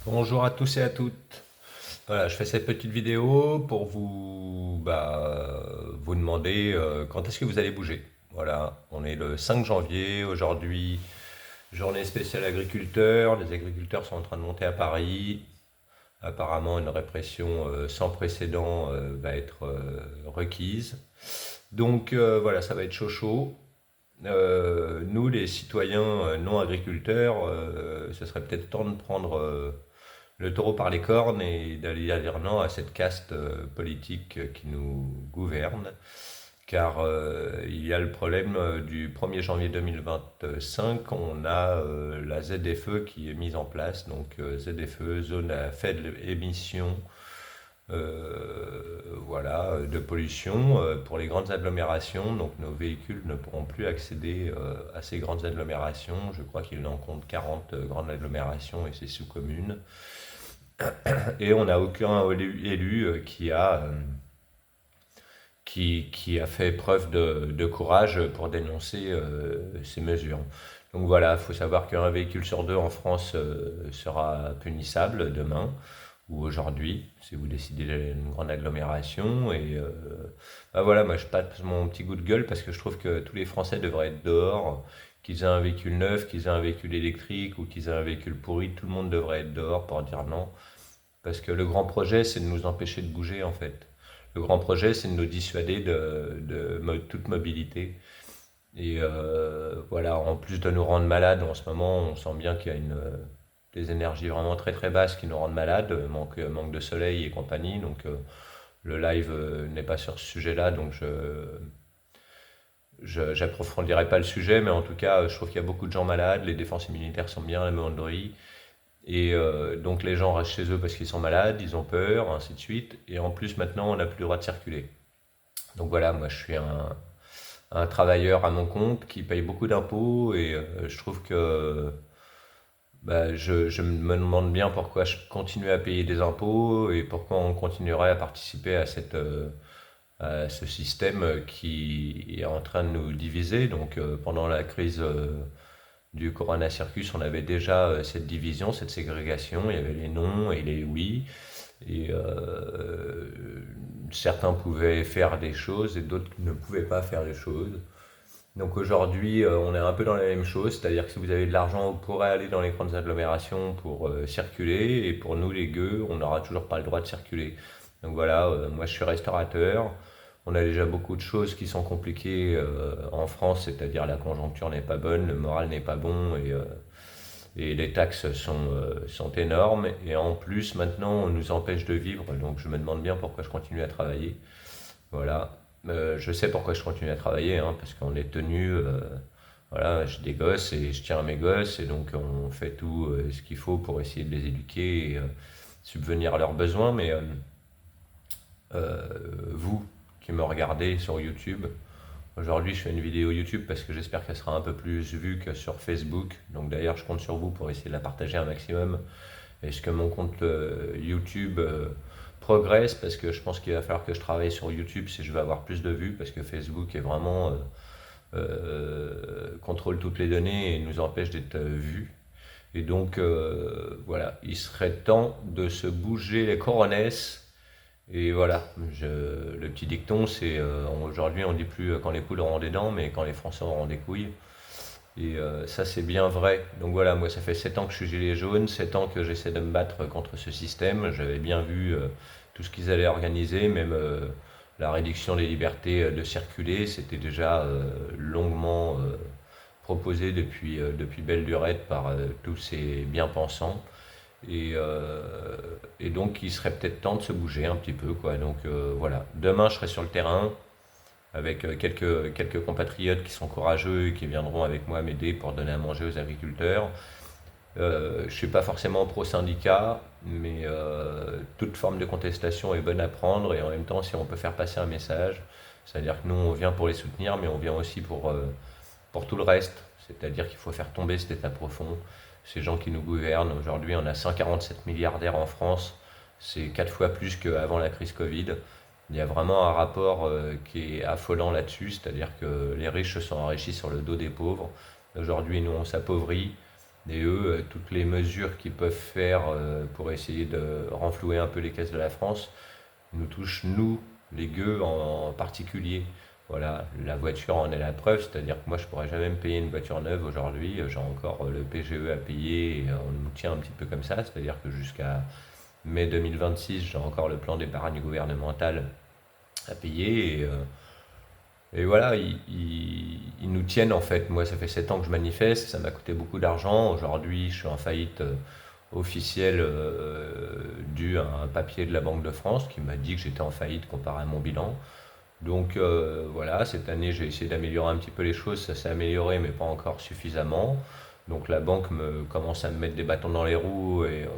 Bonjour à tous et à toutes. Voilà, je fais cette petite vidéo pour vous demander quand est-ce que vous allez bouger. Voilà, on est le 5 janvier, aujourd'hui, journée spéciale agriculteurs. Les agriculteurs sont en train de monter à Paris. Apparemment, une répression sans précédent va être requise. Donc voilà, ça va être chaud chaud. Nous, les citoyens non agriculteurs, ce serait peut-être temps de prendre le taureau par les cornes et d'aller dire non à cette caste politique qui nous gouverne. Car il y a le problème du 1er janvier 2025, on a la ZFE qui est mise en place, donc ZFE, zone à faible émission, voilà, de pollution pour les grandes agglomérations. Donc nos véhicules ne pourront plus accéder à ces grandes agglomérations. Je crois qu'il en compte 40 grandes agglomérations et c'est sous-communes. Et on n'a aucun élu qui a fait preuve de courage pour dénoncer ces mesures. Donc voilà, il faut savoir qu'un véhicule sur deux en France sera punissable demain ou aujourd'hui, si vous décidez d'aller dans une grande agglomération. Et bah voilà, moi je passe mon petit coup de gueule parce que je trouve que tous les Français devraient être dehors, qu'ils aient un véhicule neuf, qu'ils aient un véhicule électrique ou qu'ils aient un véhicule pourri, tout le monde devrait être dehors pour dire non. Parce que le grand projet, c'est de nous empêcher de bouger, en fait. Le grand projet, c'est de nous dissuader de toute mobilité. Et voilà, en plus de nous rendre malades, en ce moment, on sent bien qu'il y a des énergies vraiment très très basses qui nous rendent malades, manque de soleil et compagnie. Donc le live n'est pas sur ce sujet-là, donc j'approfondirai pas le sujet, mais en tout cas, je trouve qu'il y a beaucoup de gens malades, les défenses immunitaires sont bien amoindries. Et donc les gens restent chez eux parce qu'ils sont malades, ils ont peur, ainsi de suite. Et en plus maintenant on n'a plus le droit de circuler. Donc voilà, moi je suis un travailleur à mon compte qui paye beaucoup d'impôts et je trouve que bah, je me demande bien pourquoi je continue à payer des impôts et pourquoi on continuerait à participer à ce système qui est en train de nous diviser. Donc pendant la crise du Corona Circus, on avait déjà cette division, cette ségrégation. Il y avait les non et les oui. Et certains pouvaient faire des choses et d'autres ne pouvaient pas faire des choses. Donc aujourd'hui, on est un peu dans la même chose, c'est-à-dire que si vous avez de l'argent, vous pourrez aller dans les grandes agglomérations pour circuler, et pour nous les gueux, on n'aura toujours pas le droit de circuler. Donc voilà, moi je suis restaurateur, on a déjà beaucoup de choses qui sont compliquées en France, c'est-à-dire la conjoncture n'est pas bonne, le moral n'est pas bon, et les taxes sont énormes, et en plus maintenant on nous empêche de vivre, donc je me demande bien pourquoi je continue à travailler. Voilà. Je sais pourquoi je continue à travailler, hein, parce qu'on est tenu. Voilà, j'ai des gosses et je tiens à mes gosses, et donc on fait tout ce qu'il faut pour essayer de les éduquer et subvenir à leurs besoins. Mais vous qui me regardez sur YouTube, aujourd'hui je fais une vidéo YouTube parce que j'espère qu'elle sera un peu plus vue que sur Facebook. Donc d'ailleurs, je compte sur vous pour essayer de la partager un maximum. Est-ce que mon compte YouTube progresse? Parce que je pense qu'il va falloir que je travaille sur YouTube si je veux avoir plus de vues, parce que Facebook est vraiment contrôle toutes les données et nous empêche d'être vus. Et donc voilà, il serait temps de se bouger les coronesses. Et voilà, le petit dicton, c'est aujourd'hui on dit plus quand les poules auront des dents, mais quand les Français auront des couilles. Et ça, c'est bien vrai. Donc voilà, moi, ça fait 7 ans que je suis gilet jaune, 7 ans que j'essaie de me battre contre ce système. J'avais bien vu tout ce qu'ils allaient organiser, même la réduction des libertés de circuler. C'était déjà longuement proposé depuis belle lurette par tous ces bien-pensants. Et donc, il serait peut-être temps de se bouger un petit peu, quoi. Donc voilà, demain, je serai sur le terrain avec quelques compatriotes qui sont courageux et qui viendront avec moi m'aider pour donner à manger aux agriculteurs. Je ne suis pas forcément pro-syndicat, mais toute forme de contestation est bonne à prendre, et en même temps, si on peut faire passer un message, c'est-à-dire que nous, on vient pour les soutenir, mais on vient aussi pour tout le reste, c'est-à-dire qu'il faut faire tomber cet état profond, ces gens qui nous gouvernent. Aujourd'hui, on a 147 milliardaires en France, c'est 4 fois plus qu'avant la crise Covid. Il y a vraiment un rapport qui est affolant là-dessus, c'est-à-dire que les riches se sont enrichis sur le dos des pauvres. Aujourd'hui, nous, on s'appauvrit. Et eux, toutes les mesures qu'ils peuvent faire pour essayer de renflouer un peu les caisses de la France nous touchent, nous, les gueux en particulier. Voilà, la voiture en est la preuve, c'est-à-dire que moi je pourrais jamais me payer une voiture neuve aujourd'hui, j'ai encore le PGE à payer et on nous tient un petit peu comme ça, c'est-à-dire que jusqu'à mai 2026 j'ai encore le plan d'épargne gouvernemental à payer et voilà, ils nous tiennent en fait. Moi, ça fait 7 ans que je manifeste, ça m'a coûté beaucoup d'argent. Aujourd'hui, je suis en faillite officielle due à un papier de la Banque de France qui m'a dit que j'étais en faillite comparé à mon bilan. Donc voilà, cette année, j'ai essayé d'améliorer un petit peu les choses. Ça s'est amélioré, mais pas encore suffisamment. Donc la banque commence à me mettre des bâtons dans les roues et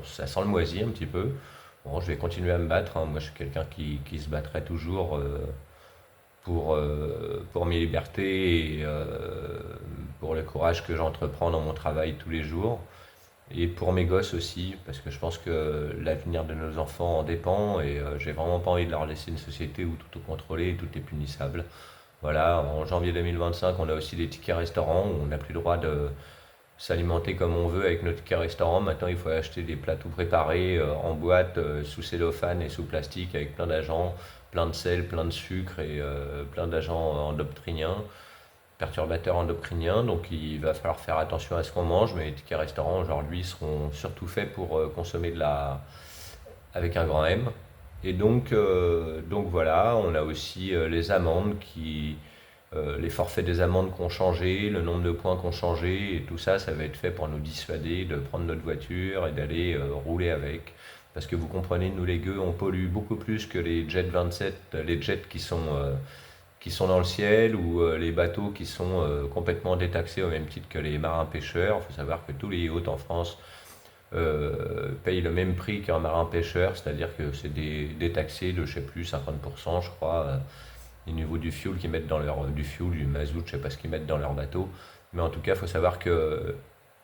ça sent le moisi un petit peu. Bon, je vais continuer à me battre, hein. Moi, je suis quelqu'un qui se battrait toujours. Pour mes libertés et pour le courage que j'entreprends dans mon travail tous les jours. Et pour mes gosses aussi, parce que je pense que l'avenir de nos enfants en dépend et j'ai vraiment pas envie de leur laisser une société où tout est contrôlé et tout est punissable. Voilà, en janvier 2025, on a aussi des tickets restaurants où on n'a plus le droit de s'alimenter comme on veut avec nos tickets restaurants. Maintenant, il faut acheter des plats tout préparés en boîte, sous cellophane et sous plastique avec plein d'agents, plein de sel, plein de sucre et plein d'agents endocriniens, perturbateurs endocriniens. Donc, il va falloir faire attention à ce qu'on mange. Mais les tickets restaurants aujourd'hui seront surtout faits pour consommer avec un grand M. Et donc voilà, on a aussi les amendes les forfaits des amendes qui ont changé, le nombre de points qui ont changé, et tout ça, ça va être fait pour nous dissuader de prendre notre voiture et d'aller rouler avec. Parce que vous comprenez, nous les gueux, on pollue beaucoup plus que les jets 27, les jets qui sont dans le ciel ou les bateaux qui sont complètement détaxés au même titre que les marins pêcheurs. Il faut savoir que tous les yachts en France payent le même prix qu'un marin pêcheur, c'est-à-dire que c'est détaxé de, je sais plus, 50%, je crois, au niveau du fuel qu'ils mettent dans du fuel, du mazout, je sais pas ce qu'ils mettent dans leur bateau. Mais en tout cas, il faut savoir que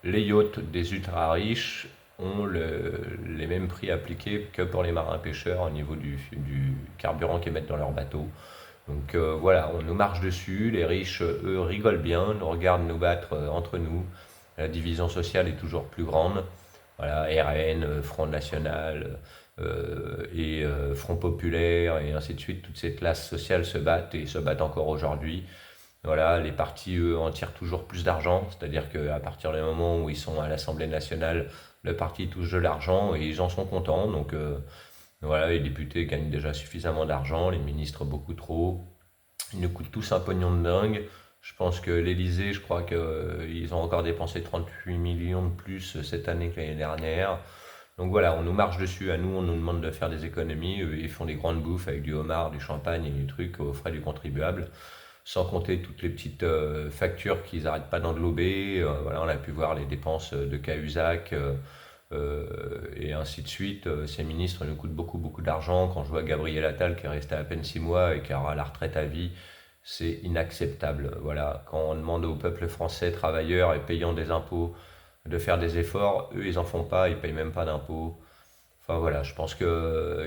les yachts des ultra riches ont les mêmes prix appliqués que pour les marins pêcheurs au niveau du carburant qu'ils mettent dans leur bateau. Donc voilà, on nous marche dessus, les riches, eux, rigolent bien, nous regardent nous battre entre nous. La division sociale est toujours plus grande. Voilà, RN, Front National et Front Populaire et ainsi de suite, toutes ces classes sociales se battent et se battent encore aujourd'hui. Voilà, les partis, eux, en tirent toujours plus d'argent, c'est-à-dire qu'à partir du moment où ils sont à l'Assemblée nationale, le parti touche de l'argent et ils en sont contents. Donc voilà, les députés gagnent déjà suffisamment d'argent, les ministres beaucoup trop. Ils nous coûtent tous un pognon de dingue. Je pense que l'Elysée, je crois qu'ils ont encore dépensé 38 millions de plus cette année que l'année dernière. Donc voilà, on nous marche dessus, à nous, on nous demande de faire des économies. Eux, ils font des grandes bouffes avec du homard, du champagne et des trucs aux frais du contribuable. Sans compter toutes les petites factures qu'ils n'arrêtent pas d'englober. Voilà, on a pu voir les dépenses de Cahuzac et ainsi de suite. Ces ministres nous coûtent beaucoup, beaucoup d'argent. Quand je vois Gabriel Attal qui est resté à peine 6 mois et qui aura la retraite à vie, c'est inacceptable. Voilà, quand on demande au peuple français, travailleurs et payant des impôts, de faire des efforts, eux ils en font pas, ils payent même pas d'impôts. Enfin voilà, je pense qu'il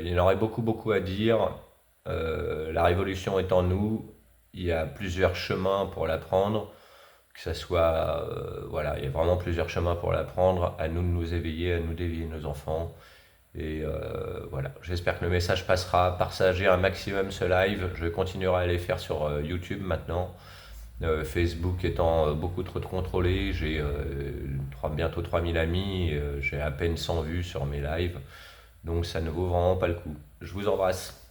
y en aurait beaucoup beaucoup à dire. La révolution est en nous, il y a plusieurs chemins pour la prendre, que ça soit voilà, il y a vraiment plusieurs chemins pour la prendre. À nous de nous éveiller, à nous d'éveiller nos enfants. Et voilà, j'espère que le message passera. Partagez un maximum ce live. Je continuerai à les faire sur YouTube maintenant. Facebook étant beaucoup trop contrôlé, j'ai bientôt 3000 amis, j'ai à peine 100 vues sur mes lives, donc ça ne vaut vraiment pas le coup. Je vous embrasse.